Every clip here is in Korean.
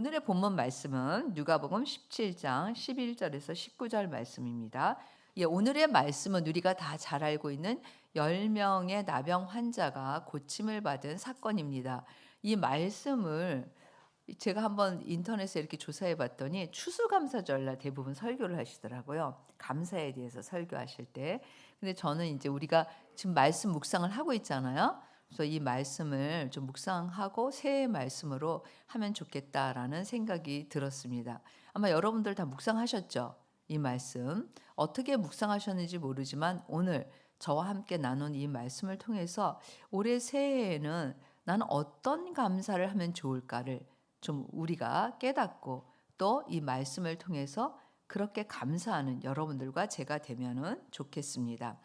오늘의 본문 말씀은 누가복음 17장 11절에서 19절 말씀입니다. 오늘의 말씀은 우리가 다 잘 알고 있는 10명의 나병 환자가 고침을 받은 사건입니다. 이 말씀을 제가 한번 인터넷에 이렇게 조사해 봤더니 추수감사절날 대부분 설교를 하시더라고요. 감사에 대해서 설교하실 때. 근데 저는 이제 우리가 지금 말씀 묵상을 하고 있잖아요. 그래서 이 말씀을 좀 묵상하고 새해 말씀으로 하면 좋겠다라는 생각이 들었습니다. 아마 여러분들 다 묵상하셨죠? 이 말씀. 어떻게 묵상하셨는지 모르지만 오늘 저와 함께 나눈 이 말씀을 통해서 올해 새해에는 나는 어떤 감사를 하면 좋을까를 좀 우리가 깨닫고 또 이 말씀을 통해서 그렇게 감사하는 여러분들과 제가 되면은 좋겠습니다.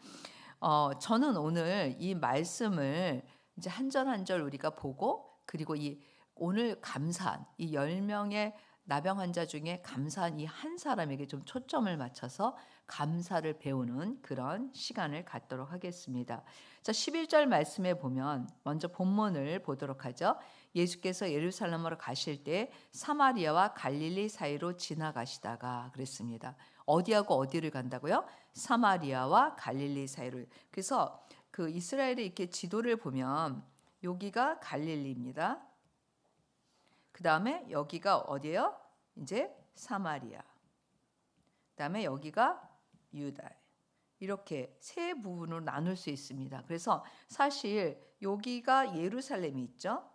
저는 오늘 이 말씀을 이제 한 절 한 절 우리가 보고 그리고 이 오늘 감사한 이 10명의 나병 환자 중에 감사한 이 한 사람에게 좀 초점을 맞춰서 감사를 배우는 그런 시간을 갖도록 하겠습니다. 자, 11절 말씀에 보면 먼저 본문을 보도록 하죠. 예수께서 예루살렘으로 가실 때 사마리아와 갈릴리 사이로 지나가시다가 그랬습니다. 어디하고 어디를 간다고요? 사마리아와 갈릴리 사이로. 그래서 그 이스라엘의 이렇게 지도를 보면 여기가 갈릴리입니다. 그 다음에 여기가 어디예요? 이제 사마리아. 그 다음에 여기가 유다. 이렇게 세 부분으로 나눌 수 있습니다. 그래서 사실 여기가 예루살렘이 있죠.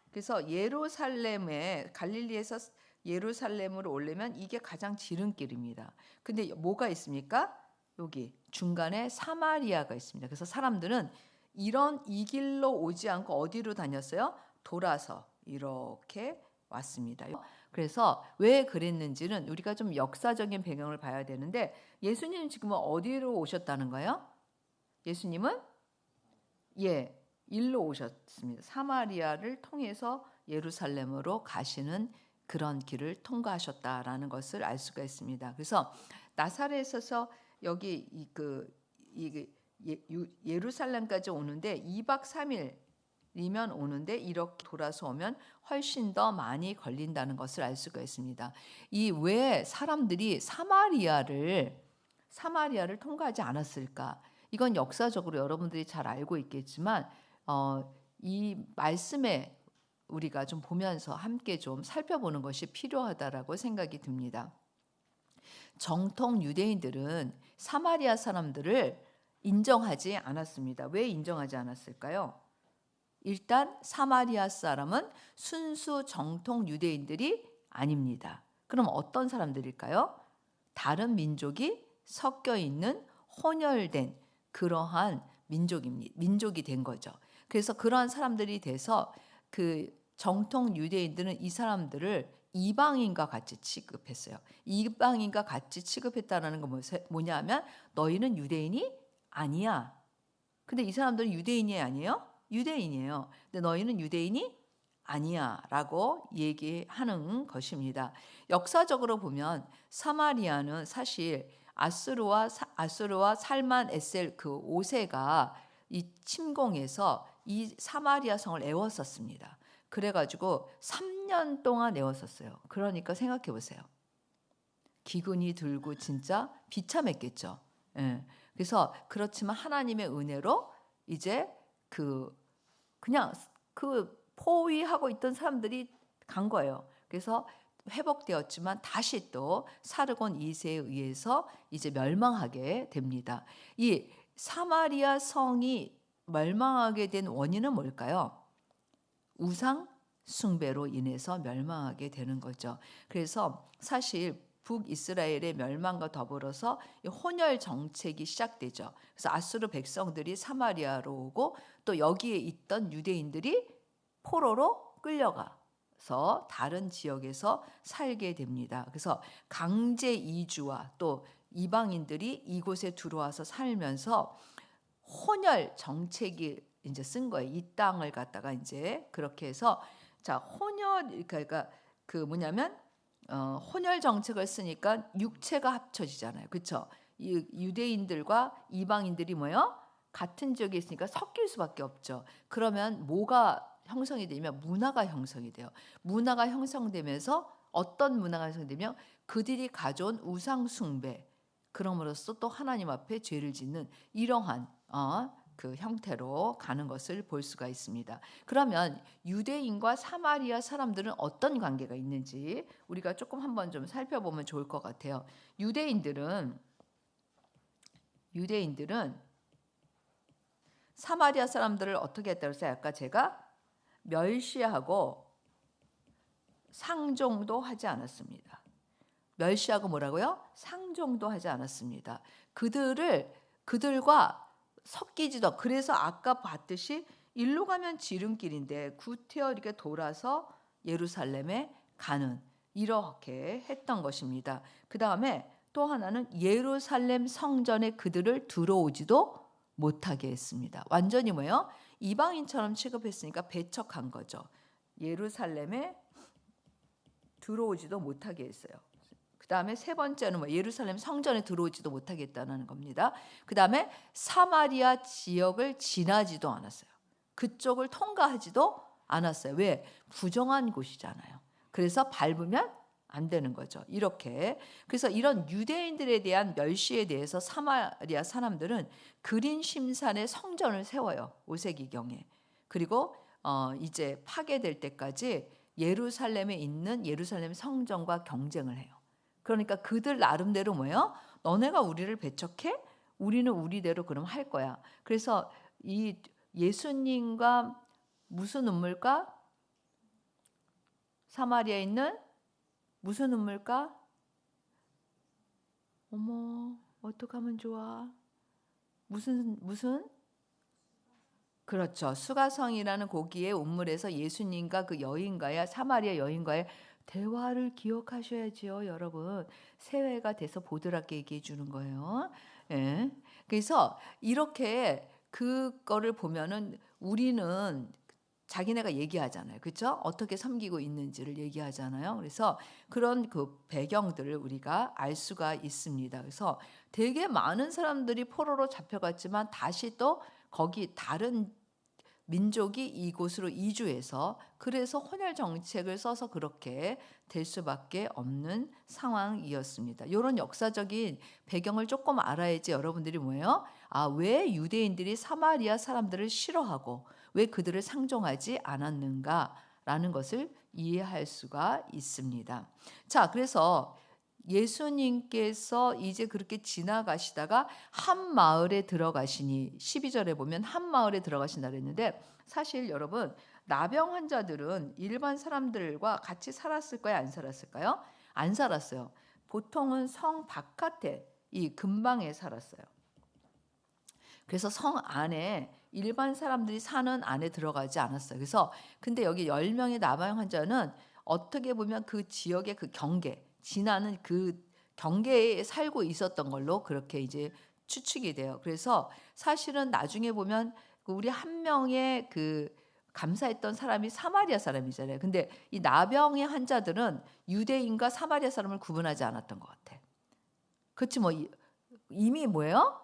그래서 예루살렘에 갈릴리에서 예루살렘으로 오려면 이게 가장 지름길입니다. 근데 뭐가 있습니까? 여기 중간에 사마리아가 있습니다. 그래서 사람들은 이 길로 오지 않고 어디로 다녔어요? 돌아서 이렇게 왔습니다. 그래서 왜 그랬는지는 우리가 좀 역사적인 배경을 봐야 되는데 예수님 지금은 어디로 오셨다는 거예요? 예수님은 일로 오셨습니다. 사마리아를 통해서 예루살렘으로 가시는 그런 길을 통과하셨다라는 것을 알 수가 있습니다. 그래서 나사렛에서 여기 예루살렘까지 오는데 2박 3일이면 오는데 이렇게 돌아서 오면 훨씬 더 많이 걸린다는 것을 알 수가 있습니다. 이 왜 사람들이 사마리아를 통과하지 않았을까? 이건 역사적으로 여러분들이 잘 알고 있겠지만 이 말씀에 우리가 좀 보면서 함께 좀 살펴보는 것이 필요하다라고 생각이 듭니다. 정통 유대인들은 사마리아 사람들을 인정하지 않았습니다. 왜 인정하지 않았을까요? 일단 사마리아 사람은 순수 정통 유대인들이 아닙니다. 그럼 어떤 사람들일까요? 다른 민족이 섞여 있는 혼혈된 그러한 민족이 된 거죠. 그래서 그러한 사람들이 돼서 그 정통 유대인들은 이 사람들을 이방인과 같이 취급했어요. 이방인과 같이 취급했다는 건 뭐냐면 너희는 유대인이 아니야. 근데 이 사람들은 유대인이 아니에요? 유대인이에요. 근데 너희는 유대인이 아니야 라고 얘기하는 것입니다. 역사적으로 보면 사마리아는 사실 아수르와 살만 에셀 그 5세가 이 침공해서 이 사마리아 성을 애웠었습니다. 그래가지고 3년 동안 애웠었어요. 그러니까 생각해 보세요. 기근이 들고 진짜 비참했겠죠. 그래서 그렇지만 하나님의 은혜로 이제 그냥 포위하고 있던 사람들이 간 거예요. 그래서 회복되었지만 다시 또 사르곤 2세에 의해서 이제 멸망하게 됩니다. 이 사마리아 성이 멸망하게 된 원인은 뭘까요? 우상 숭배로 인해서 멸망하게 되는 거죠. 그래서 사실 북이스라엘의 멸망과 더불어서 혼혈 정책이 시작되죠. 그래서 아수르 백성들이 사마리아로 오고 또 여기에 있던 유대인들이 포로로 끌려가서 다른 지역에서 살게 됩니다. 그래서 강제 이주와 또 이방인들이 이곳에 들어와서 살면서 혼혈 정책이 이제 쓴 거예요. 이 땅을 갖다가 이제 그렇게 해서 자 혼혈 그러니까 그 뭐냐면 혼혈 정책을 쓰니까 육체가 합쳐지잖아요. 그렇죠? 이 유대인들과 이방인들이 뭐요? 같은 지역에 있으니까 섞일 수밖에 없죠. 그러면 뭐가 형성이 되면 문화가 형성이 돼요. 문화가 형성되면서 어떤 문화가 형성되면 그들이 가져온 우상 숭배, 그럼으로써 또 하나님 앞에 죄를 짓는 이러한 그 형태로 가는 것을 볼 수가 있습니다. 그러면 유대인과 사마리아 사람들은 어떤 관계가 있는지 우리가 조금 한번 좀 살펴보면 좋을 것 같아요. 유대인들은 사마리아 사람들을 어떻게 했다고 했어요? 아까 제가 멸시하고 상종도 하지 않았습니다. 멸시하고 뭐라고요? 상종도 하지 않았습니다. 그들과 섞이지도. 그래서 아까 봤듯이 일로 가면 지름길인데 구태여 이렇게 돌아서 예루살렘에 가는, 이렇게 했던 것입니다. 그 다음에 또 하나는 예루살렘 성전에 그들을 들어오지도 못하게 했습니다. 완전히 뭐예요? 이방인처럼 취급했으니까 배척한 거죠. 예루살렘에 들어오지도 못하게 했어요. 그 다음에 세 번째는 뭐 예루살렘 성전에 들어오지도 못하겠다는 겁니다. 그 다음에 사마리아 지역을 지나지도 않았어요. 그쪽을 통과하지도 않았어요. 왜? 부정한 곳이잖아요. 그래서 밟으면 안 되는 거죠. 이렇게. 그래서 이런 유대인들에 대한 멸시에 대해서 사마리아 사람들은 그린 심산에 성전을 세워요. 5세기경에. 그리고 이제 파괴될 때까지 예루살렘에 있는 예루살렘 성전과 경쟁을 해요. 그러니까 그들 나름대로 뭐예요? 너네가 우리를 배척해? 우리는 우리대로 그럼 할 거야. 그래서 이 예수님과 무슨 음물가? 사마리아에 있는 무슨 음물가? 어머, 어떡하면 좋아? 무슨? 그렇죠. 수가성이라는 고기의 운물에서 예수님과 그 여인과의 사마리아 여인과의 대화를 기억하셔야지요, 여러분. 새해가 돼서 보드랍게 얘기해 주는 거예요. 예. 그래서 이렇게 그거를 보면은 우리는 자기네가 얘기하잖아요. 그렇죠? 어떻게 섬기고 있는지를 얘기하잖아요. 그래서 그런 그 배경들을 우리가 알 수가 있습니다. 그래서 되게 많은 사람들이 포로로 잡혀갔지만 다시 또 거기 다른 민족이 이곳으로 이주해서 그래서 혼혈 정책을 써서 그렇게 될 수밖에 없는 상황이었습니다. 이런 역사적인 배경을 조금 알아야지 여러분들이 뭐예요? 왜 유대인들이 사마리아 사람들을 싫어하고 왜 그들을 상종하지 않았는가라는 것을 이해할 수가 있습니다. 자, 그래서 예수님께서 이제 그렇게 지나가시다가 한 마을에 들어가시니 12절에 보면 한 마을에 들어가신다 그랬는데 사실 여러분 나병 환자들은 일반 사람들과 같이 살았을까요? 안 살았을까요? 안 살았어요. 보통은 성 바깥에 이 근방에 살았어요. 그래서 성 안에 일반 사람들이 사는 안에 들어가지 않았어요. 그래서 근데 여기 10명의 나병 환자는 어떻게 보면 그 지역의 그 경계 지나는 그 경계에 살고 있었던 걸로 그렇게 이제 추측이 돼요. 그래서 사실은 나중에 보면 우리 한 명의 그 감사했던 사람이 사마리아 사람이잖아요. 근데 이 나병의 환자들은 유대인과 사마리아 사람을 구분하지 않았던 것 같아. 그렇지 뭐 이미 뭐예요?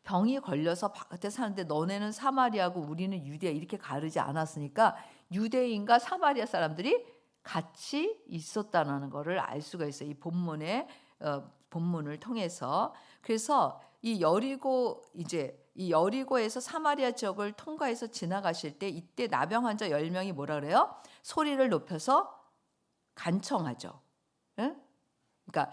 병이 걸려서 바깥에 사는데 너네는 사마리아고 우리는 유대야 이렇게 가르지 않았으니까 유대인과 사마리아 사람들이 같이 있었다는 것을 알 수가 있어요. 이 본문의 본문을 통해서. 그래서 이 여리고에서 사마리아 지역을 통과해서 지나가실 때 이때 나병 환자 10명이 뭐라 그래요? 소리를 높여서 간청하죠. 응? 그러니까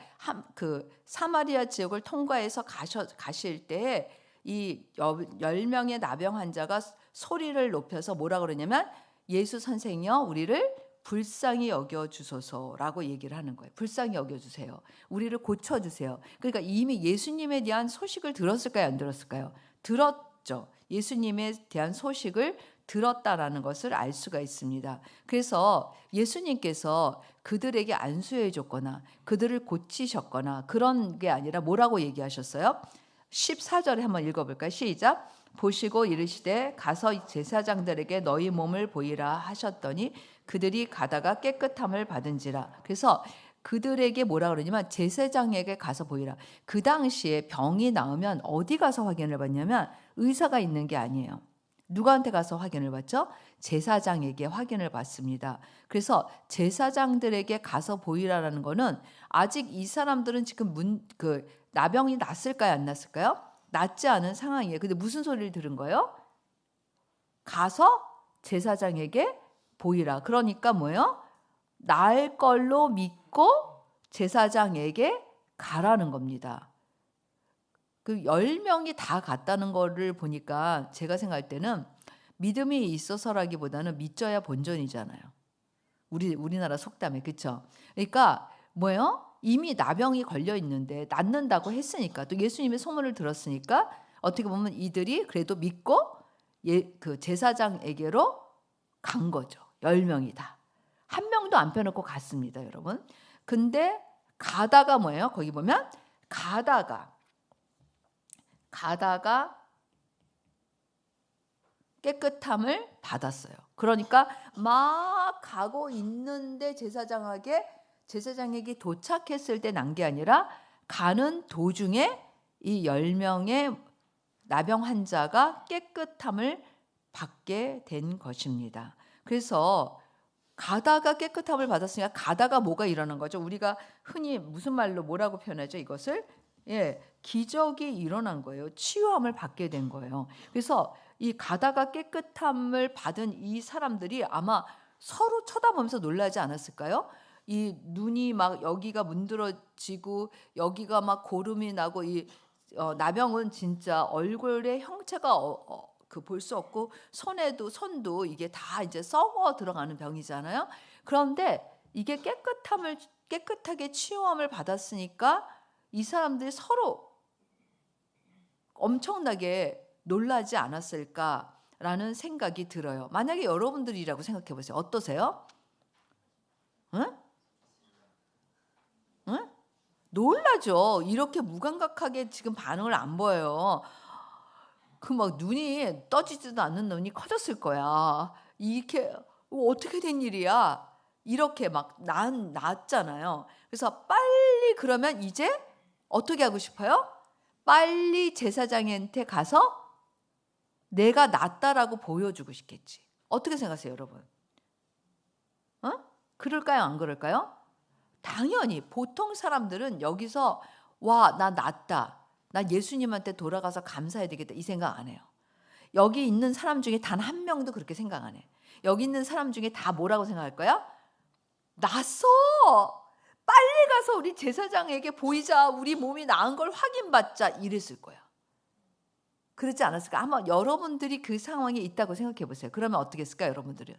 그 사마리아 지역을 통과해서 가실 때 이 10명의 나병 환자가 소리를 높여서 뭐라 그러냐면 예수 선생이여 우리를 불쌍히 여겨주소서라고 얘기를 하는 거예요. 불쌍히 여겨주세요. 우리를 고쳐주세요. 그러니까 이미 예수님에 대한 소식을 들었을까요? 안 들었을까요? 들었죠. 예수님에 대한 소식을 들었다라는 것을 알 수가 있습니다. 그래서 예수님께서 그들에게 안수해 줬거나 그들을 고치셨거나 그런 게 아니라 뭐라고 얘기하셨어요? 14절에 한번 읽어볼까요? 시작. 보시고 이르시되 가서 제사장들에게 너희 몸을 보이라 하셨더니 그들이 가다가 깨끗함을 받은지라. 그래서 그들에게 뭐라 그러냐면 제사장에게 가서 보이라. 그 당시에 병이 나으면 어디 가서 확인을 받냐면 의사가 있는 게 아니에요. 누구한테 가서 확인을 받죠? 제사장에게 확인을 받습니다. 그래서 제사장들에게 가서 보이라는 거는 아직 이 사람들은 지금 나병이 났을까요? 안 났을까요? 낫지 않은 상황이에요. 근데 무슨 소리를 들은 거예요? 가서 제사장에게 보이라. 그러니까 뭐예요? 날 걸로 믿고 제사장에게 가라는 겁니다. 그 10명이 다 갔다는 거를 보니까 제가 생각할 때는 믿음이 있어서라기보다는 믿져야 본전이잖아요. 우리나라 속담에, 그렇죠? 그러니까 뭐예요? 이미 나병이 걸려 있는데 낫는다고 했으니까, 또 예수님의 소문을 들었으니까 어떻게 보면 이들이 그래도 믿고 그 제사장에게로 간 거죠. 10명이 다. 한 명도 안 빼놓고 갔습니다, 여러분. 근데 가다가 뭐예요? 거기 보면 가다가 깨끗함을 받았어요. 그러니까 막 가고 있는데 제사장에게 도착했을 때 난 게 아니라 가는 도중에 이 10명의 나병 환자가 깨끗함을 받게 된 것입니다. 그래서 가다가 깨끗함을 받았으니까 가다가 뭐가 일어난 거죠? 우리가 흔히 무슨 말로 뭐라고 표현하죠? 이것을 기적이 일어난 거예요. 치유함을 받게 된 거예요. 그래서 이 가다가 깨끗함을 받은 이 사람들이 아마 서로 쳐다보면서 놀라지 않았을까요? 이 눈이 막 여기가 문드러지고 여기가 막 고름이 나고 이 나병은 진짜 얼굴의 형체가 볼 수 없고 손도 이게 다 이제 썩어 들어가는 병이잖아요. 그런데 이게 깨끗하게 치유함을 받았으니까 이 사람들이 서로 엄청나게 놀라지 않았을까라는 생각이 들어요. 만약에 여러분들이라고 생각해 보세요. 어떠세요? 응? 응? 놀라죠. 이렇게 무감각하게 지금 반응을 안 보여요. 그 막 눈이 떠지지도 않는 눈이 커졌을 거야. 이렇게 어떻게 된 일이야? 이렇게 막 났잖아요. 그래서 빨리 그러면 이제 어떻게 하고 싶어요? 빨리 제사장한테 가서 내가 낫다라고 보여주고 싶겠지. 어떻게 생각하세요, 여러분? 그럴까요? 안 그럴까요? 당연히 보통 사람들은 여기서 와, 나 낫다. 나 예수님한테 돌아가서 감사해야 되겠다. 이 생각 안 해요. 여기 있는 사람 중에 단 한 명도 그렇게 생각 안 해. 여기 있는 사람 중에 다 뭐라고 생각할 거야? 낫어. 빨리 가서 우리 제사장에게 보이자. 우리 몸이 나은 걸 확인받자. 이랬을 거야. 그렇지 않았을까? 한번 여러분들이 그 상황에 있다고 생각해 보세요. 그러면 어떻게 했을까, 여러분들은?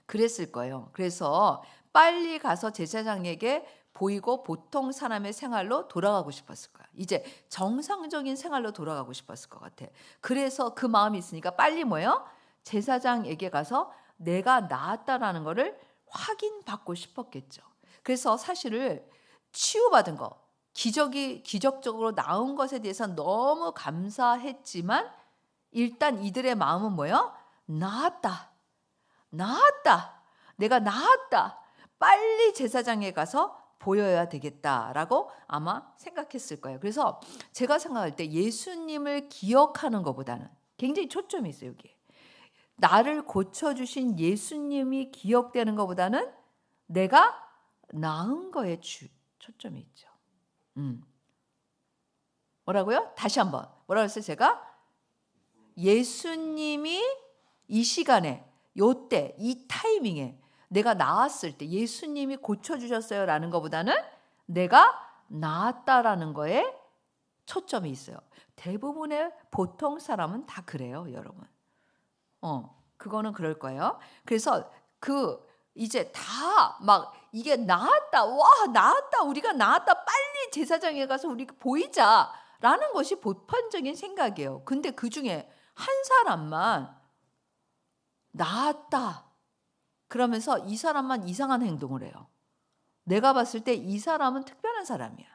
그랬을 거예요. 그래서 빨리 가서 제사장에게 보이고 보통 사람의 생활로 돌아가고 싶었을 거야. 이제 정상적인 생활로 돌아가고 싶었을 것 같아. 그래서 그 마음이 있으니까 빨리 뭐예요? 제사장에게 가서 내가 나았다라는 거를 확인받고 싶었겠죠. 그래서 사실을 치유받은 거, 기적적으로 나온 것에 대해서 너무 감사했지만 일단 이들의 마음은 뭐예요? 나았다. 내가 나았다. 빨리 제사장에 가서 보여야 되겠다라고 아마 생각했을 거예요. 그래서 제가 생각할 때 예수님을 기억하는 것보다는 굉장히 초점이 있어요, 여기에. 나를 고쳐주신 예수님이 기억되는 것보다는 내가 나은 거에 초점이 있죠. 뭐라고요? 다시 한번. 뭐라고 했어요, 제가? 예수님이 이 시간에 요때 이 타이밍에 내가 나았을 때 예수님이 고쳐주셨어요 라는 것보다는 내가 나았다라는 거에 초점이 있어요. 대부분의 보통 사람은 다 그래요, 여러분. 그거는 그럴 거예요. 그래서 이제 다 막 이게 나았다, 와 나았다, 우리가 나았다, 빨리 제사장에 가서 우리 보이자라는 것이 보편적인 생각이에요. 근데 그 중에 한 사람만 나았다 그러면서 이 사람만 이상한 행동을 해요. 내가 봤을 때 이 사람은 특별한 사람이야.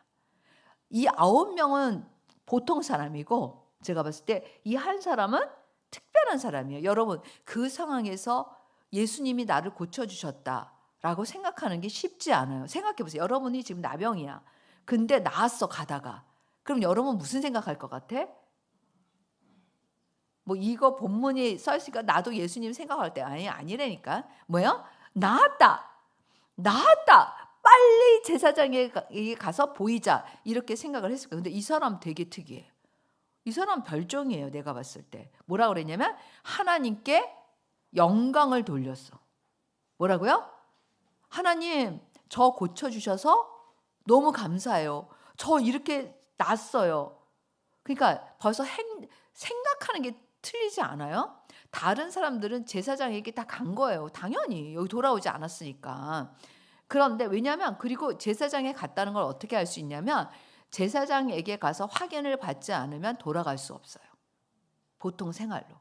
이 9명은 보통 사람이고 제가 봤을 때 이 한 사람은 특별한 사람이에요. 여러분 그 상황에서 예수님이 나를 고쳐주셨다라고 생각하는 게 쉽지 않아요. 생각해 보세요. 여러분이 지금 나병이야. 근데 나았어 가다가. 그럼 여러분 무슨 생각할 것 같아? 뭐 이거 본문이 써 있으니까 나도 예수님 생각할 때 아니라니까. 뭐요? 나았다. 나았다. 빨리 제사장에 가서 보이자. 이렇게 생각을 했을 거예요. 근데 이 사람 되게 특이해요. 이 사람 별종이에요. 내가 봤을 때. 뭐라 그랬냐면 하나님께 영광을 돌렸어. 뭐라고요? 하나님, 저 고쳐주셔서 너무 감사해요. 저 이렇게 났어요. 그러니까 벌써 생각하는 게 틀리지 않아요? 다른 사람들은 제사장에게 다 간 거예요. 당연히 여기 돌아오지 않았으니까. 그런데 왜냐하면 그리고 제사장에 갔다는 걸 어떻게 알 수 있냐면 제사장에게 가서 확인을 받지 않으면 돌아갈 수 없어요. 보통 생활로.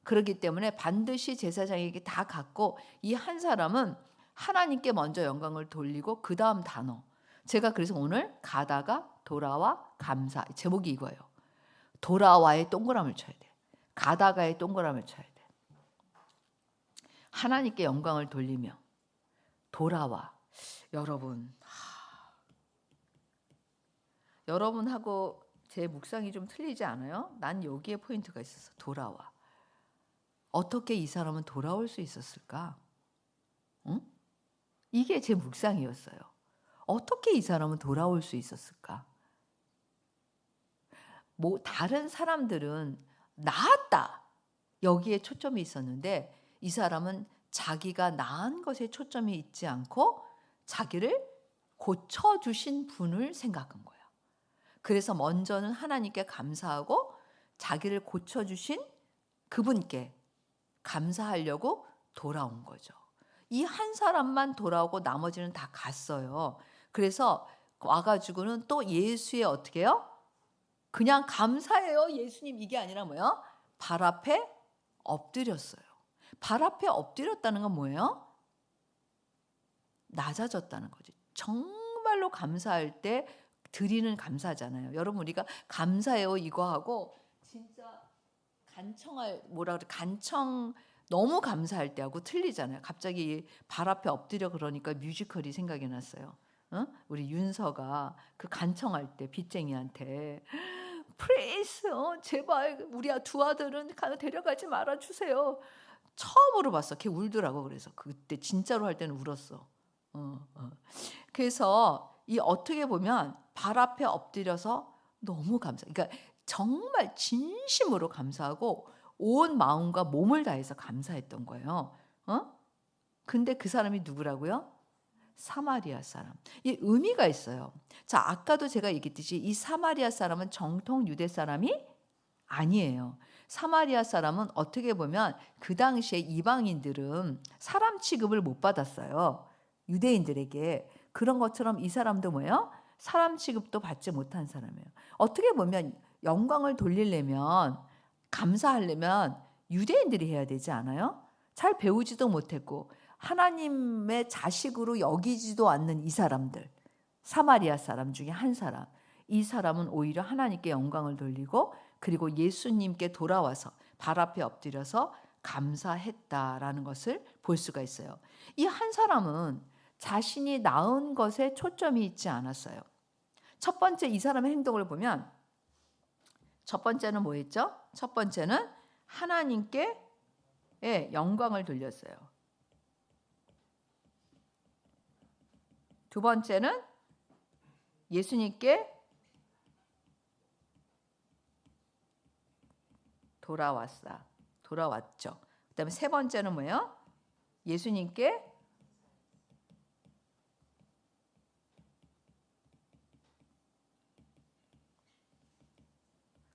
그렇기 때문에 반드시 제사장에게 다 갔고 이 한 사람은 하나님께 먼저 영광을 돌리고 그 다음 단어. 제가 그래서 오늘 가다가 돌아와 감사. 제목이 이거예요. 돌아와에 동그라미를 쳐야 돼. 가다가에 동그라미를 쳐야 돼. 하나님께 영광을 돌리며 돌아와. 여러분하고 제 묵상이 좀 틀리지 않아요? 난 여기에 포인트가 있어서 돌아와. 어떻게 이 사람은 돌아올 수 있었을까? 응? 이게 제 묵상이었어요. 어떻게 이 사람은 돌아올 수 있었을까? 뭐 다른 사람들은 나았다. 여기에 초점이 있었는데 이 사람은 자기가 나은 것에 초점이 있지 않고 자기를 고쳐주신 분을 생각한 거야. 그래서 먼저는 하나님께 감사하고 자기를 고쳐주신 그분께 감사하려고 돌아온 거죠. 이 한 사람만 돌아오고 나머지는 다 갔어요. 그래서 와가지고는 또 예수의 어떻게 해요? 그냥 감사해요. 예수님 이게 아니라 뭐예요? 발 앞에 엎드렸어요. 발 앞에 엎드렸다는 건 뭐예요? 낮아졌다는 거지. 정말로 감사할 때 드리는 감사잖아요. 여러분 우리가 감사해요 이거 하고 진짜 간청 너무 감사할 때하고 틀리잖아요. 갑자기 발 앞에 엎드려 그러니까 뮤지컬이 생각이 났어요. 우리 윤서가 그 간청할 때 빚쟁이한테 프레이스 제발 우리 두 아들은 데려가지 말아주세요. 처음으로 봤어. 걔 울더라고. 그래서 그때 진짜로 할 때는 울었어. 그래서 이 어떻게 보면 발 앞에 엎드려서 너무 감사. 그러니까 정말 진심으로 감사하고 온 마음과 몸을 다해서 감사했던 거예요. 근데 그 사람이 누구라고요? 사마리아 사람. 이 의미가 있어요. 자, 아까도 제가 얘기했듯이 이 사마리아 사람은 정통 유대 사람이 아니에요. 사마리아 사람은 어떻게 보면 그 당시에 이방인들은 사람 취급을 못 받았어요. 유대인들에게. 그런 것처럼 이 사람도 뭐예요? 사람 취급도 받지 못한 사람이에요. 어떻게 보면 영광을 돌리려면 감사하려면 유대인들이 해야 되지 않아요? 잘 배우지도 못했고 하나님의 자식으로 여기지도 않는 이 사람들, 사마리아 사람 중에 한 사람. 이 사람은 오히려 하나님께 영광을 돌리고 그리고 예수님께 돌아와서 발 앞에 엎드려서 감사했다라는 것을 볼 수가 있어요. 이 한 사람은 자신이 낳은 것에 초점이 있지 않았어요. 첫 번째 이 사람의 행동을 보면 첫 번째는 뭐였죠? 첫 번째는 하나님께 영광을 돌렸어요. 두 번째는 예수님께 돌아왔죠. 그다음에 세 번째는 뭐예요? 예수님께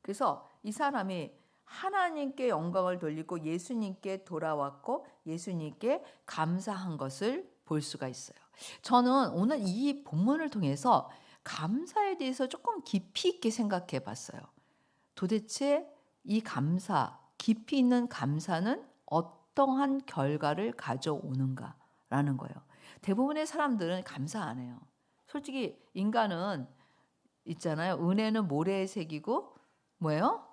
그래서 이 사람이 하나님께 영광을 돌리고 예수님께 돌아왔고 예수님께 감사한 것을 볼 수가 있어요. 저는 오늘 이 본문을 통해서 감사에 대해서 조금 깊이 있게 생각해 봤어요. 도대체 이 감사, 깊이 있는 감사는 어떠한 결과를 가져오는가라는 거예요. 대부분의 사람들은 감사 안 해요. 솔직히 인간은 있잖아요. 은혜는 모래에 새기고 뭐예요?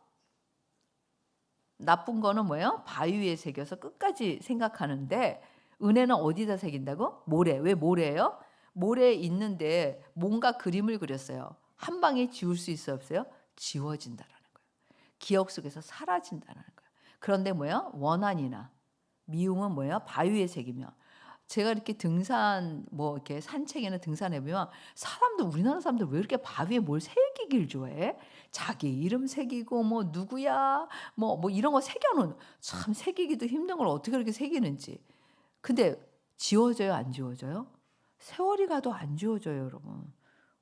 나쁜 거는 뭐예요? 바위 위에 새겨서 끝까지 생각하는데 은혜는 어디다 새긴다고? 모래. 왜 모래예요? 모래에 있는데 뭔가 그림을 그렸어요. 한 방에 지울 수 있어요? 없어요? 지워진다라는 거예요. 기억 속에서 사라진다는 거예요. 그런데 뭐야? 원한이나 미움은 뭐야? 바위에 새기며. 제가 이렇게 등산 뭐 이렇게 산책이나 등산해 보면 사람들 우리나라 사람들 왜 이렇게 바위에 뭘 새기길 좋아해? 자기 이름 새기고 뭐 누구야 뭐 이런 거 새겨놓은 참 새기기도 힘든 걸 어떻게 그렇게 새기는지. 근데 지워져요, 안 지워져요? 세월이 가도 안 지워져요, 여러분.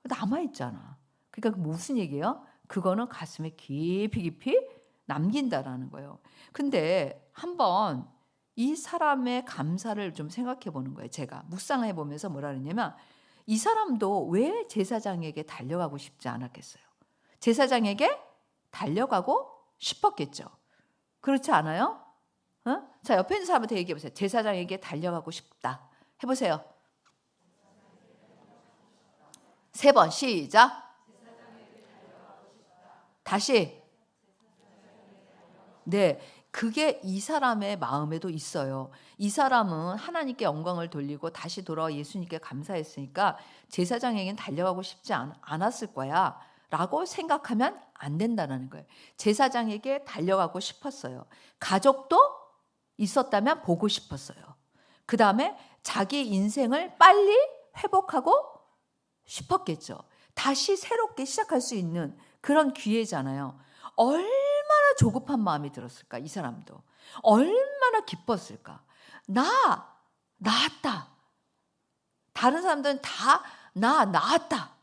남아 있잖아. 그러니까 무슨 얘기예요? 그거는 가슴에 깊이 깊이 남긴다라는 거예요. 근데 한번 이 사람의 감사를 좀 생각해 보는 거예요. 제가 묵상해 보면서 뭐라 그러냐면 이 사람도 왜 제사장에게 달려가고 싶지 않았겠어요? 제사장에게 달려가고 싶었겠죠. 그렇지 않아요? 어? 자, 옆에 있는 사람한테 얘기해 보세요. 제사장에게 달려가고 싶다. 해보세요. 3번 시작. 다시. 네, 그게 이 사람의 마음에도 있어요. 이 사람은 하나님께 영광을 돌리고 다시 돌아와 예수님께 감사했으니까 제사장에게는 달려가고 싶지 않았을 거야 라고 생각하면 안 된다는 거예요. 제사장에게 달려가고 싶었어요. 가족도 있었다면 보고 싶었어요. 그 다음에 자기 인생을 빨리 회복하고 싶었겠죠. 다시 새롭게 시작할 수 있는 그런 기회잖아요. 얼마나 조급한 마음이 들었을까, 이 사람도. 얼마나 기뻤을까. 나았다. 다른 사람들은 다 나았다.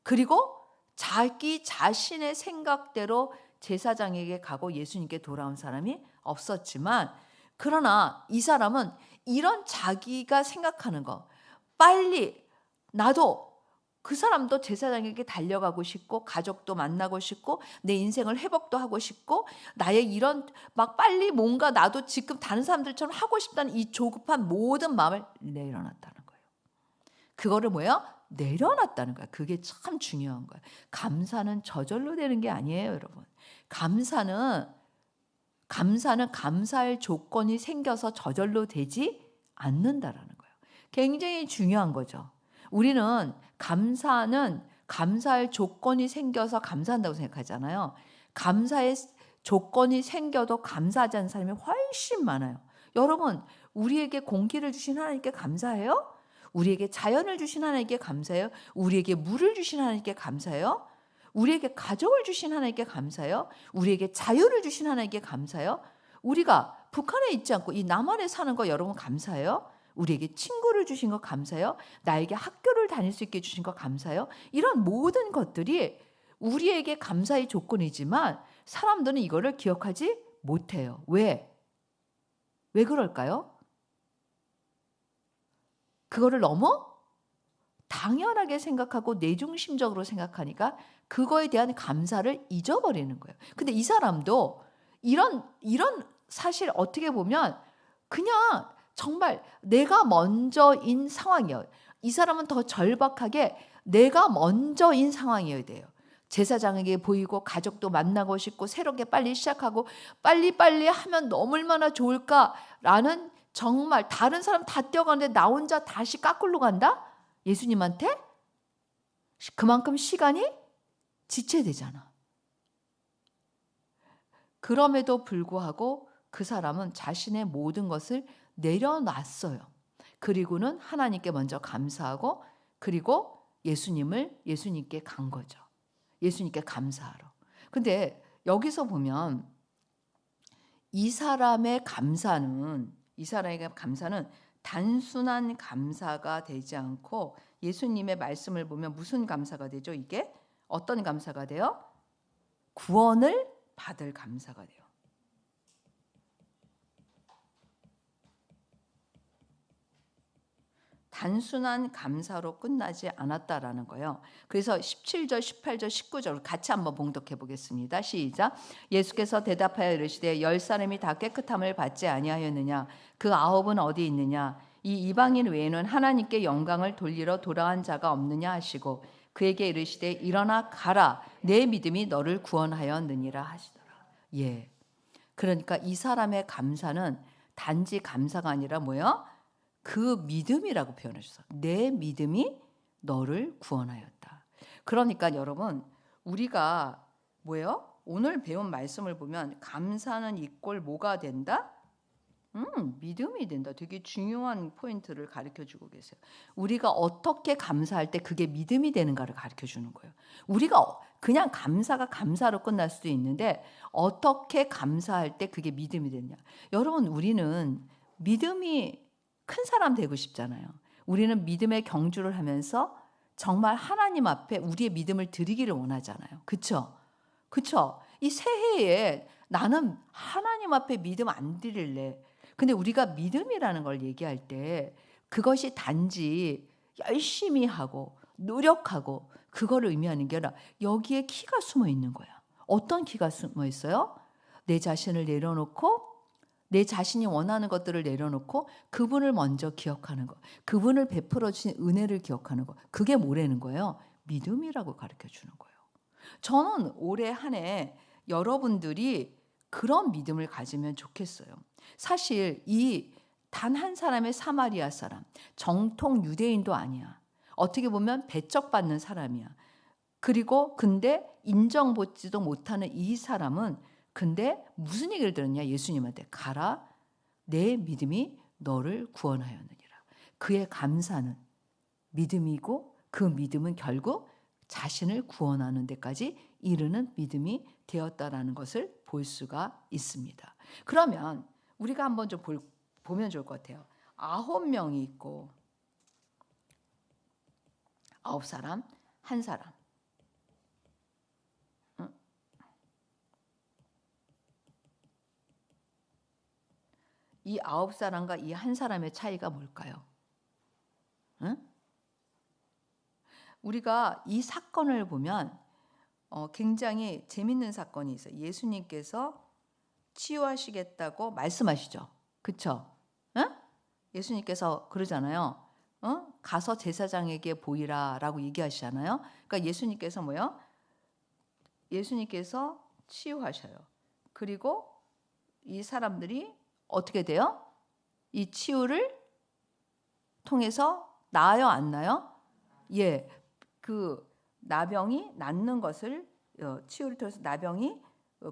그리고 자기 자신의 생각대로 제사장에게 가고 예수님께 돌아온 사람이 없었지만, 그러나 이 사람은 이런 자기가 생각하는 거, 빨리 나도 그 사람도 제사장에게 달려가고 싶고 가족도 만나고 싶고 내 인생을 회복도 하고 싶고 나의 이런 막 빨리 뭔가 나도 지금 다른 사람들처럼 하고 싶다는 이 조급한 모든 마음을 내려놨다는 거예요. 그거를 뭐예요? 내려놨다는 거야. 그게 참 중요한 거야. 감사는 저절로 되는 게 아니에요, 여러분. 감사는 감사할 조건이 생겨서 저절로 되지 않는다라는 거예요. 굉장히 중요한 거죠. 우리는 감사할 조건이 생겨서 감사한다고 생각하잖아요. 감사의 조건이 생겨도 감사하지 않는 사람이 훨씬 많아요. 여러분, 우리에게 공기를 주신 하나님께 감사해요? 우리에게 자연을 주신 하나님께 감사해요? 우리에게 물을 주신 하나님께 감사해요? 우리에게 가족을 주신 하나님께 감사해요? 우리에게 자유를 주신 하나님께 감사해요? 우리가 북한에 있지 않고 이 남한에 사는 거 여러분 감사해요? 우리에게 친구를 주신 거 감사해요? 나에게 학교를 다닐 수 있게 해주신 거 감사해요? 이런 모든 것들이 우리에게 감사의 조건이지만 사람들은 이거를 기억하지 못해요. 왜? 왜 그럴까요? 그거를 너무 당연하게 생각하고 내중심적으로 생각하니까 그거에 대한 감사를 잊어버리는 거예요. 근데 이 사람도 이런 사실 어떻게 보면 그냥 정말 내가 먼저인 상황이에요. 이 사람은 더 절박하게 내가 먼저인 상황이어야 돼요. 제사장에게 보이고 가족도 만나고 싶고 새롭게 빨리 시작하고 빨리 하면 너무 얼마나 좋을까라는 정말 다른 사람 다 뛰어가는데 나 혼자 다시 까꿀로 간다? 예수님한테? 그만큼 시간이 지체되잖아. 그럼에도 불구하고 그 사람은 자신의 모든 것을 내려놨어요. 그리고는 하나님께 먼저 감사하고 그리고 예수님께 간 거죠. 예수님께 감사하러. 근데 여기서 보면 이 사람의 감사는 단순한 감사가 되지 않고 예수님의 말씀을 보면 무슨 감사가 되죠? 이게 어떤 감사가 돼요? 구원을 받을 감사가 돼요. 단순한 감사로 끝나지 않았다라는 거예요. 그래서 17절, 18절, 19절 같이 한번 봉독해 보겠습니다. 시작. 예수께서 대답하여 이르시되 10사람이 다 깨끗함을 받지 아니하였느냐? 그 9은 어디 있느냐? 이 이방인 외에는 하나님께 영광을 돌리러 돌아간 자가 없느냐 하시고 그에게 이르시되 일어나 가라. 내 믿음이 너를 구원하였느니라 하시더라. 예. 그러니까 이 사람의 감사는 단지 감사가 아니라 뭐예요? 그 믿음이라고 표현하셨어요. 내 믿음이 너를 구원하였다. 그러니까 여러분 우리가 뭐예요? 오늘 배운 말씀을 보면 감사는 이꼴 뭐가 된다? 믿음이 된다. 되게 중요한 포인트를 가르쳐 주고 계세요. 우리가 어떻게 감사할 때 그게 믿음이 되는가를 가르쳐 주는 거예요. 우리가 그냥 감사가 감사로 끝날 수도 있는데 어떻게 감사할 때 그게 믿음이 되냐. 여러분, 우리는 믿음이 큰 사람 되고 싶잖아요. 우리는 믿음의 경주를 하면서 정말 하나님 앞에 우리의 믿음을 드리기를 원하잖아요. 그쵸? 그쵸? 이 새해에 나는 하나님 앞에 믿음 안 드릴래. 근데 우리가 믿음이라는 걸 얘기할 때 그것이 단지 열심히 하고 노력하고 그거를 의미하는 게 아니라 여기에 키가 숨어 있는 거야. 어떤 키가 숨어 있어요? 내 자신을 내려놓고 내 자신이 원하는 것들을 내려놓고 그분을 먼저 기억하는 거. 그분을 베풀어 주신 은혜를 기억하는 거. 그게 뭐라는 거예요? 믿음이라고 가르쳐 주는 거예요. 저는 올해 한 해 여러분들이 그런 믿음을 가지면 좋겠어요. 사실 이 단 한 사람의 사마리아 사람, 정통 유대인도 아니야. 어떻게 보면 배척받는 사람이야. 그리고 근데 인정받지도 못하는 이 사람은 근데 무슨 얘기를 들었냐? 예수님한테 가라. 내 믿음이 너를 구원하였느니라. 그의 감사는 믿음이고 그 믿음은 결국 자신을 구원하는 데까지 이르는 믿음이 되었다라는 것을 볼 수가 있습니다. 그러면 우리가 한번 좀 보면 좋을 것 같아요. 9명이 있고 9사람, 한 사람. 응? 이 9사람과 이 한 사람의 차이가 뭘까요? 응? 우리가 이 사건을 보면 굉장히 재밌는 사건이 있어요. 예수님께서 치유하시겠다고 말씀하시죠. 그렇죠? 응? 예수님께서 그러잖아요. 가서 제사장에게 보이라라고 얘기하시잖아요. 그러니까 예수님께서 뭐요? 예수님께서 치유하셔요. 그리고 이 사람들이 어떻게 돼요? 이 치유를 통해서 나아요, 안 나요? 예, 그 나병이 낫는 것을 치유를 통해서 나병이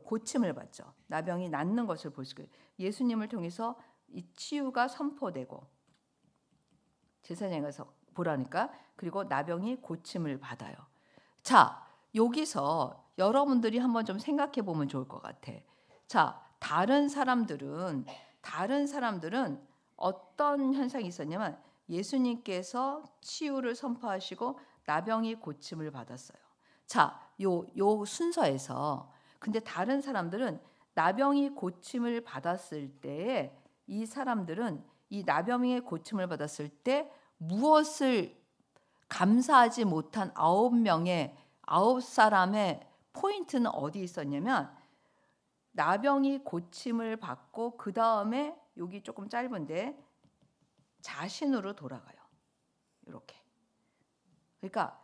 고침을 받죠. 나병이 낫는 것을 볼 수 있어요. 예수님을 통해서 이 치유가 선포되고 제사장에 가서 보라니까 그리고 나병이 고침을 받아요. 자, 여기서 여러분들이 한번 좀 생각해 보면 좋을 것 같아. 자, 다른 사람들은 어떤 현상이 있었냐면 예수님께서 치유를 선포하시고 나병이 고침을 받았어요. 자, 요 순서에서 근데 다른 사람들은 나병이 고침을 받았을 때에 이 사람들은 이 나병의 고침을 받았을 때 무엇을 감사하지 못한 9사람의 포인트는 어디 있었냐면 나병이 고침을 받고 그 다음에 여기 조금 짧은데 자신으로 돌아가요. 이렇게. 그러니까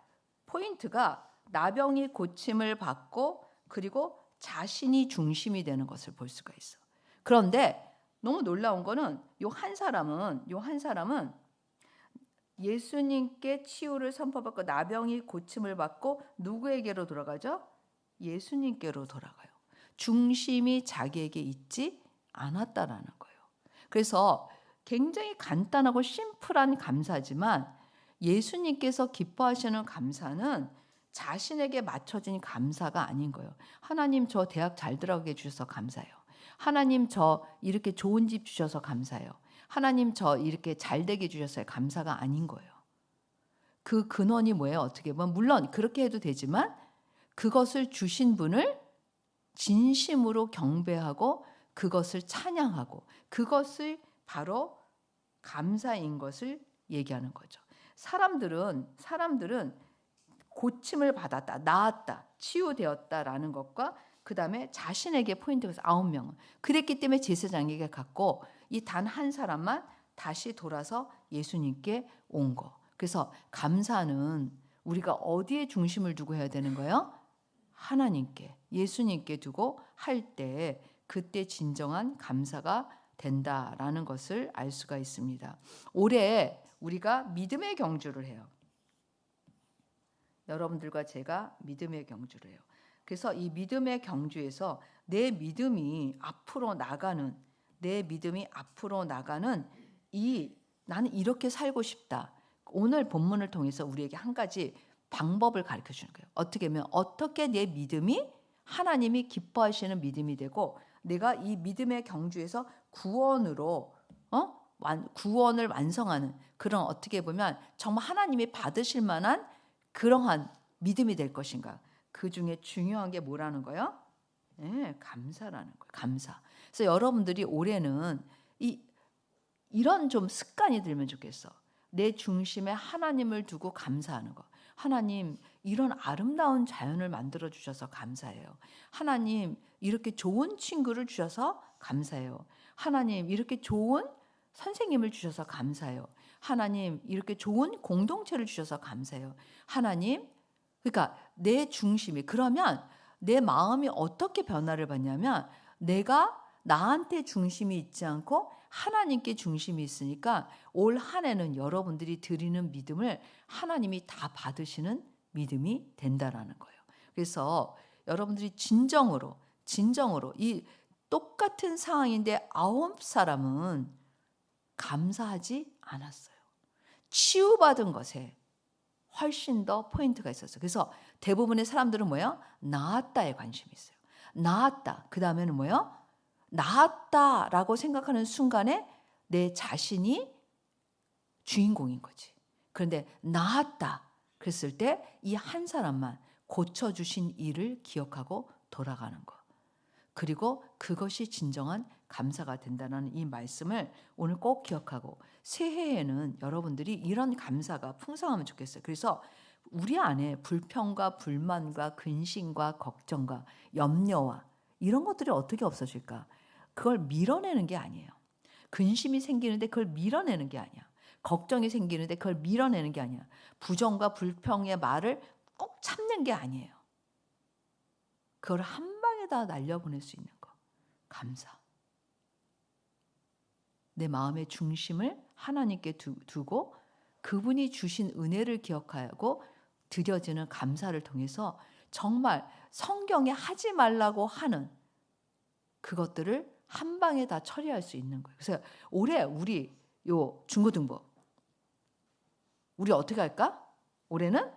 포인트가 나병이 고침을 받고 그리고 자신이 중심이 되는 것을 볼 수가 있어. 그런데 너무 놀라운 거는 요 한 사람은 예수님께 치유를 선포받고 나병이 고침을 받고 누구에게로 돌아가죠? 예수님께로 돌아가요. 중심이 자기에게 있지 않았다라는 거예요. 그래서 굉장히 간단하고 심플한 감사지만 예수님께서 기뻐하시는 감사는 자신에게 맞춰진 감사가 아닌 거예요. 하나님 저 대학 잘 들어가게 해주셔서 감사해요. 하나님 저 이렇게 좋은 집 주셔서 감사해요. 하나님 저 이렇게 잘 되게 해주셔서 감사가 아닌 거예요. 그 근원이 뭐예요? 어떻게 보면 물론 그렇게 해도 되지만 그것을 주신 분을 진심으로 경배하고 그것을 찬양하고 그것을 바로 감사인 것을 얘기하는 거죠. 사람들은 고침을 받았다, 나았다, 치유되었다라는 것과 그 다음에 자신에게 포인트가 9명은 그랬기 때문에 제사장에게 갔고 이 단 한 사람만 다시 돌아서 예수님께 온 거. 그래서 감사는 우리가 어디에 중심을 두고 해야 되는 거예요? 하나님께, 예수님께 두고 할 때 그때 진정한 감사가 된다라는 것을 알 수가 있습니다. 올해 우리가 믿음의 경주를 해요. 여러분들과 제가 믿음의 경주를 해요. 그래서 이 믿음의 경주에서 내 믿음이 앞으로 나가는 이 나는 이렇게 살고 싶다. 오늘 본문을 통해서 우리에게 한 가지 방법을 가르쳐 주는 거예요. 어떻게 하면 어떻게 내 믿음이 하나님이 기뻐하시는 믿음이 되고 내가 이 믿음의 경주에서 구원을 완성하는 그런 어떻게 보면 정말 하나님이 받으실 만한 그러한 믿음이 될 것인가. 그 중에 중요한 게 뭐라는 거예요? 네, 감사라는 거예요. 감사. 그래서 여러분들이 올해는 이런 좀 습관이 들면 좋겠어. 내 중심에 하나님을 두고 감사하는 거. 하나님 이런 아름다운 자연을 만들어 주셔서 감사해요. 하나님 이렇게 좋은 친구를 주셔서 감사해요. 하나님 이렇게 좋은 선생님을 주셔서 감사해요. 하나님 이렇게 좋은 공동체를 주셔서 감사해요. 하나님 그러니까 내 중심이 그러면 내 마음이 어떻게 변화를 받냐면 내가 나한테 중심이 있지 않고 하나님께 중심이 있으니까 올 한 해는 여러분들이 드리는 믿음을 하나님이 다 받으시는 믿음이 된다라는 거예요. 그래서 여러분들이 진정으로 이 똑같은 상황인데 9사람은 감사하지 않았어요. 치유받은 것에 훨씬 더 포인트가 있었어요. 그래서 대부분의 사람들은 뭐예요? 나았다에 관심이 있어요. 나았다. 그 다음에는 뭐예요? 나았다라고 생각하는 순간에 내 자신이 주인공인 거지. 그런데 나았다 그랬을 때 이 한 사람만 고쳐주신 일을 기억하고 돌아가는 것. 그리고 그것이 진정한 감사가 된다는 이 말씀을 오늘 꼭 기억하고 새해에는 여러분들이 이런 감사가 풍성하면 좋겠어요. 그래서 우리 안에 불평과 불만과 근심과 걱정과 염려와 이런 것들이 어떻게 없어질까? 그걸 밀어내는 게 아니에요. 근심이 생기는데 그걸 밀어내는 게 아니야. 걱정이 생기는데 그걸 밀어내는 게 아니야. 부정과 불평의 말을 꼭 참는 게 아니에요. 그걸 한 방에 다 날려보낼 수 있는 거. 감사. 내 마음의 중심을 하나님께 두고 그분이 주신 은혜를 기억하고 드려지는 감사를 통해서 정말 성경에 하지 말라고 하는 그것들을 한 방에 다 처리할 수 있는 거예요. 그래서 올해 우리 요 중고등부 우리 어떻게 할까? 올해는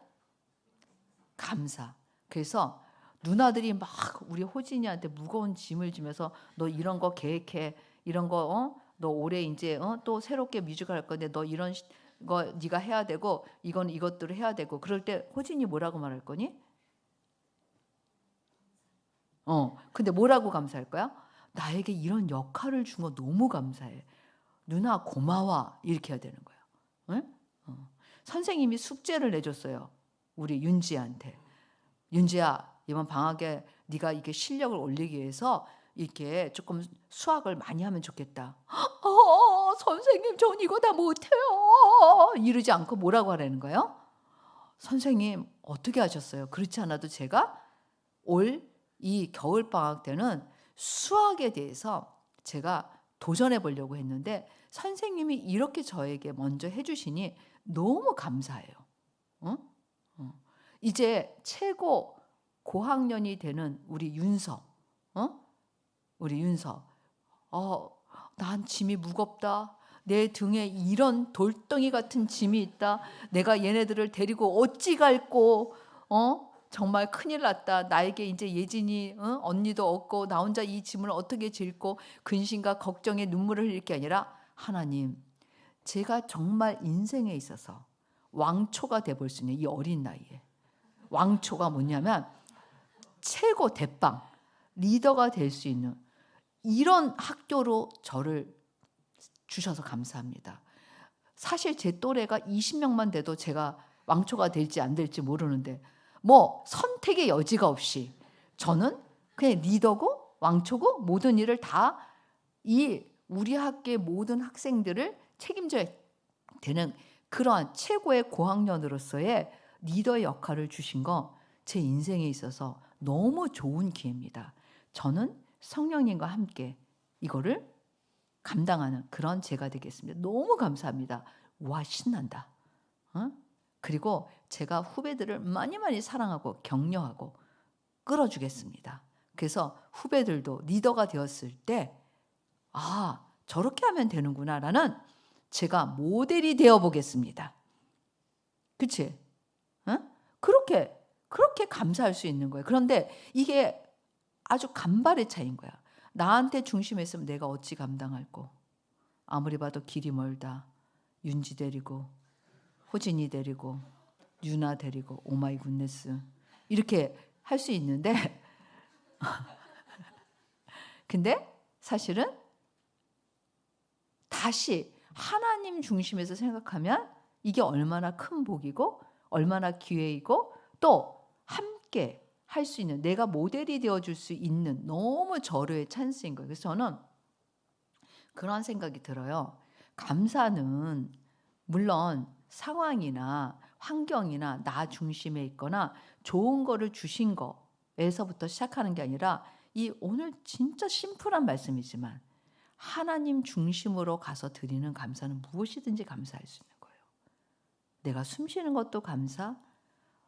감사. 그래서 누나들이 막 우리 호진이한테 무거운 짐을 지면서 너 이런 거 계획해. 이런 거 너 올해 이제 또 새롭게 뮤지컬 할 건데 너 이런 거 네가 해야 되고 이건 이것들을 해야 되고 그럴 때 호진이 뭐라고 말할 거니? 근데 뭐라고 감사할 거야? 나에게 이런 역할을 준 거 너무 감사해. 누나 고마워. 이렇게 해야 되는 거야. 응? 선생님이 숙제를 내줬어요. 우리 윤지한테. 윤지야, 이번 방학에 네가 이게 실력을 올리기 위해서 이렇게 조금 수학을 많이 하면 좋겠다. 선생님, 전 이거 다 못해요. 이러지 않고 뭐라고 하라는 거예요? 선생님, 어떻게 하셨어요? 그렇지 않아도 제가 올 이 겨울방학 때는 수학에 대해서 제가 도전해 보려고 했는데 선생님이 이렇게 저에게 먼저 해주시니 너무 감사해요. 이제 최고 고학년이 되는 우리 윤서, 우리 윤서, 난 짐이 무겁다. 내 등에 이런 돌덩이 같은 짐이 있다. 내가 얘네들을 데리고 어찌 갈꼬, 정말 큰일 났다. 나에게 이제 예진이 언니도 없고 나 혼자 이 짐을 어떻게 질고 근심과 걱정에 눈물을 흘릴 게 아니라 하나님, 제가 정말 인생에 있어서 왕초가 돼볼 수 있는 이 어린 나이에 왕초가 뭐냐면 최고 대빵 리더가 될 수 있는 이런 학교로 저를 주셔서 감사합니다. 사실 제 또래가 20명만 돼도 제가 왕초가 될지 안 될지 모르는데 뭐 선택의 여지가 없이 저는 그냥 리더고 왕초고 모든 일을 다 이 우리 학교의 모든 학생들을 책임져야 되는 그러한 최고의 고학년으로서의 리더의 역할을 주신 거 제 인생에 있어서 너무 좋은 기회입니다. 저는 성령님과 함께 이거를 감당하는 그런 제가 되겠습니다. 너무 감사합니다. 와, 신난다. 그리고 제가 후배들을 많이 사랑하고 격려하고 끌어주겠습니다. 그래서 후배들도 리더가 되었을 때 저렇게 하면 되는구나 라는 제가 모델이 되어 보겠습니다. 그치? 그렇게 감사할 수 있는 거예요. 그런데 이게 아주 간발의 차이인 거야. 나한테 중심했으면 내가 어찌 감당할꼬. 아무리 봐도 길이 멀다. 윤지 데리고 호진이 데리고 유나 데리고 오마이 굿네스 이렇게 할 수 있는데 근데 사실은 다시 하나님 중심에서 생각하면 이게 얼마나 큰 복이고 얼마나 기회이고 또 함께 할 수 있는 내가 모델이 되어줄 수 있는 너무 절호의 찬스인 거예요. 그래서 저는 그런 생각이 들어요. 감사는 물론 상황이나 환경이나 나 중심에 있거나 좋은 거를 주신 거에서부터 시작하는 게 아니라 이 오늘 진짜 심플한 말씀이지만 하나님 중심으로 가서 드리는 감사는 무엇이든지 감사할 수 있는 거예요. 내가 숨 쉬는 것도 감사,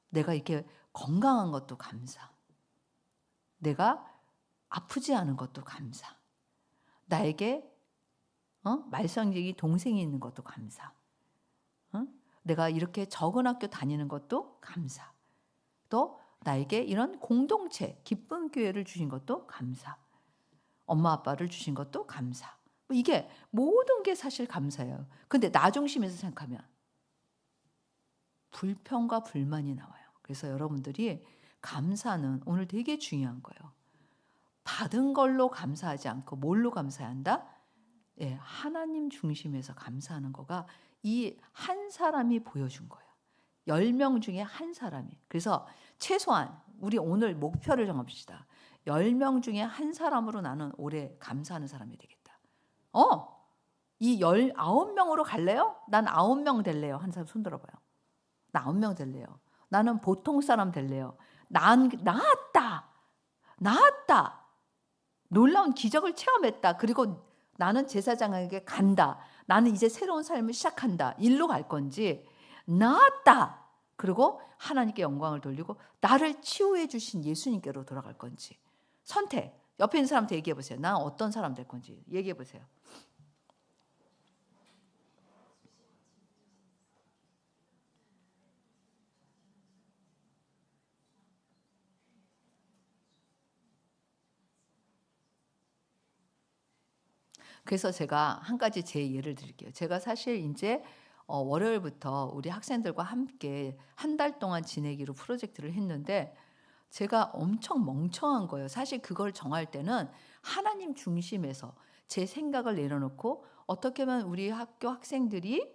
내가 이렇게 건강한 것도 감사, 내가 아프지 않은 것도 감사, 나에게 말썽쟁이 동생이 있는 것도 감사, 내가 이렇게 적은 학교 다니는 것도 감사, 또 나에게 이런 공동체, 기쁨 교회를 주신 것도 감사, 엄마 아빠를 주신 것도 감사. 이게 모든 게 사실 감사예요. 근데 나 중심에서 생각하면 불평과 불만이 나와요. 그래서 여러분들이 감사는 오늘 되게 중요한 거예요. 받은 걸로 감사하지 않고 뭘로 감사해야 한다? 하나님 중심에서 감사하는 거가 이 한 사람이 보여준 거예요. 10명 중에 한 사람이. 그래서 최소한 우리 오늘 목표를 정합시다. 10명 중에 한 사람으로 나는 올해 감사하는 사람이 되겠다. 이 19명으로 갈래요? 난 9명 될래요. 한 사람 손 들어봐요. 나 9명 될래요. 나는 보통 사람 될래요. 나았다. 놀라운 기적을 체험했다. 그리고 나는 제사장에게 간다. 나는 이제 새로운 삶을 시작한다. 일로 갈 건지 나았다. 그리고 하나님께 영광을 돌리고 나를 치유해 주신 예수님께로 돌아갈 건지 선택. 옆에 있는 사람한테 얘기해 보세요. 난 어떤 사람 될 건지 얘기해 보세요. 그래서 제가 한 가지 제 예를 드릴게요. 제가 사실 이제 월요일부터 우리 학생들과 함께 한 달 동안 지내기로 프로젝트를 했는데 제가 엄청 멍청한 거예요. 사실 그걸 정할 때는 하나님 중심에서 제 생각을 내려놓고 어떻게 하면 우리 학교 학생들이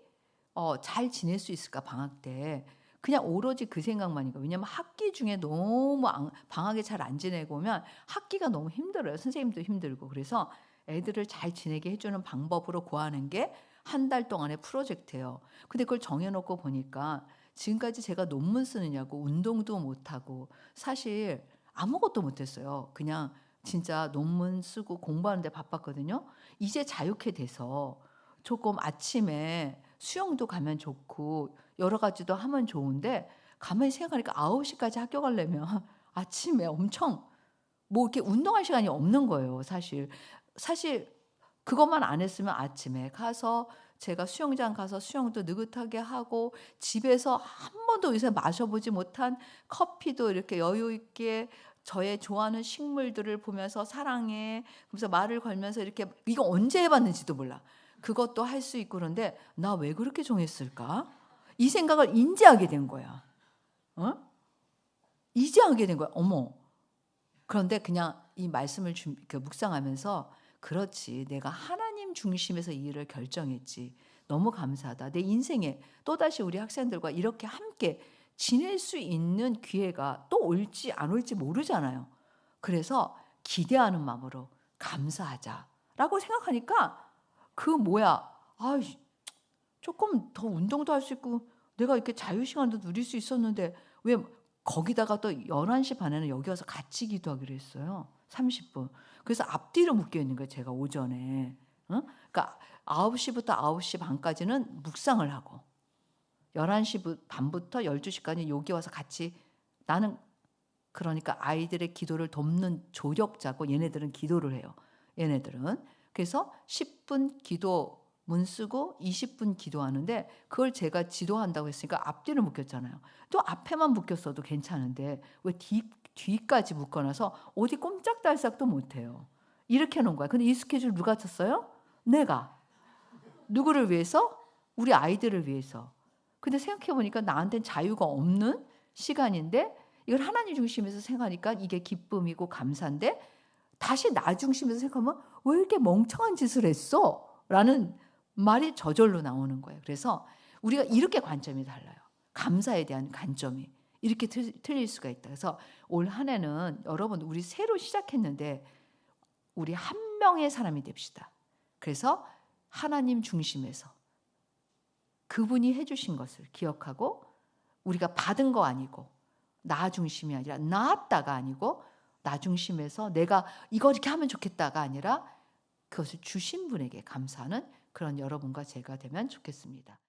잘 지낼 수 있을까 방학 때 그냥 오로지 그 생각만인 거예요. 왜냐하면 학기 중에 너무 방학에 잘 안 지내고 오면 학기가 너무 힘들어요. 선생님도 힘들고. 그래서 애들을 잘 지내게 해주는 방법으로 구하는 게 한 달 동안의 프로젝트예요. 근데 그걸 정해놓고 보니까 지금까지 제가 논문 쓰느냐고 운동도 못하고 사실 아무것도 못했어요. 그냥 진짜 논문 쓰고 공부하는 데 바빴거든요. 이제 자유케 돼서 조금 아침에 수영도 가면 좋고 여러 가지도 하면 좋은데 가만히 생각하니까 9시까지 학교 가려면 아침에 엄청 뭐 이렇게 운동할 시간이 없는 거예요. 사실 그것만 안 했으면 아침에 가서 제가 수영장 가서 수영도 느긋하게 하고 집에서 한 번도 요새 마셔보지 못한 커피도 이렇게 여유 있게 저의 좋아하는 식물들을 보면서 사랑해 그러면서 말을 걸면서 이렇게 이거 언제 해봤는지도 몰라. 그것도 할 수 있고 그런데 나 왜 그렇게 정했을까? 이 생각을 인지하게 된 거야. 이제 하게 된 거야. 어머. 그런데 그냥 이 말씀을 묵상하면서 그렇지. 내가 하나님 중심에서 이 일을 결정했지. 너무 감사하다. 내 인생에 또다시 우리 학생들과 이렇게 함께 지낼 수 있는 기회가 또 올지 안 올지 모르잖아요. 그래서 기대하는 마음으로 감사하자라고 생각하니까 조금 더 운동도 할 수 있고 내가 이렇게 자유시간도 누릴 수 있었는데 왜 거기다가 또 11시 반에는 여기 와서 같이 기도하기로 했어요. 30분. 그래서 앞뒤로 묶여 있는 거예요. 제가 오전에. 그러니까 9시부터 9시 반까지는 묵상을 하고 11시 반부터 12시까지 여기 와서 같이 나는 그러니까 아이들의 기도를 돕는 조력자고 얘네들은 기도를 해요. 얘네들은. 그래서 10분 기도 문 쓰고 20분 기도하는데 그걸 제가 지도한다고 했으니까 앞뒤를 묶였잖아요. 또 앞에만 묶였어도 괜찮은데 왜 뒤까지 묶어놔서 어디 꼼짝달싹도 못해요. 이렇게 해놓은 거야. 근데 이 스케줄 누가 쳤어요? 내가. 누구를 위해서? 우리 아이들을 위해서. 근데 생각해보니까 나한테는 자유가 없는 시간인데 이걸 하나님 중심에서 생각하니까 이게 기쁨이고 감사인데 다시 나 중심에서 생각하면 왜 이렇게 멍청한 짓을 했어? 라는 말이 저절로 나오는 거예요. 그래서 우리가 이렇게 관점이 달라요. 감사에 대한 관점이 이렇게 틀릴 수가 있다. 그래서 올 한 해는 여러분 우리 새로 시작했는데 우리 한 명의 사람이 됩시다. 그래서 하나님 중심에서 그분이 해주신 것을 기억하고 우리가 받은 거 아니고 나 중심이 아니라 나았다가 아니고 나 중심에서 내가 이거 이렇게 하면 좋겠다가 아니라 그것을 주신 분에게 감사하는 그런 여러분과 제가 되면 좋겠습니다.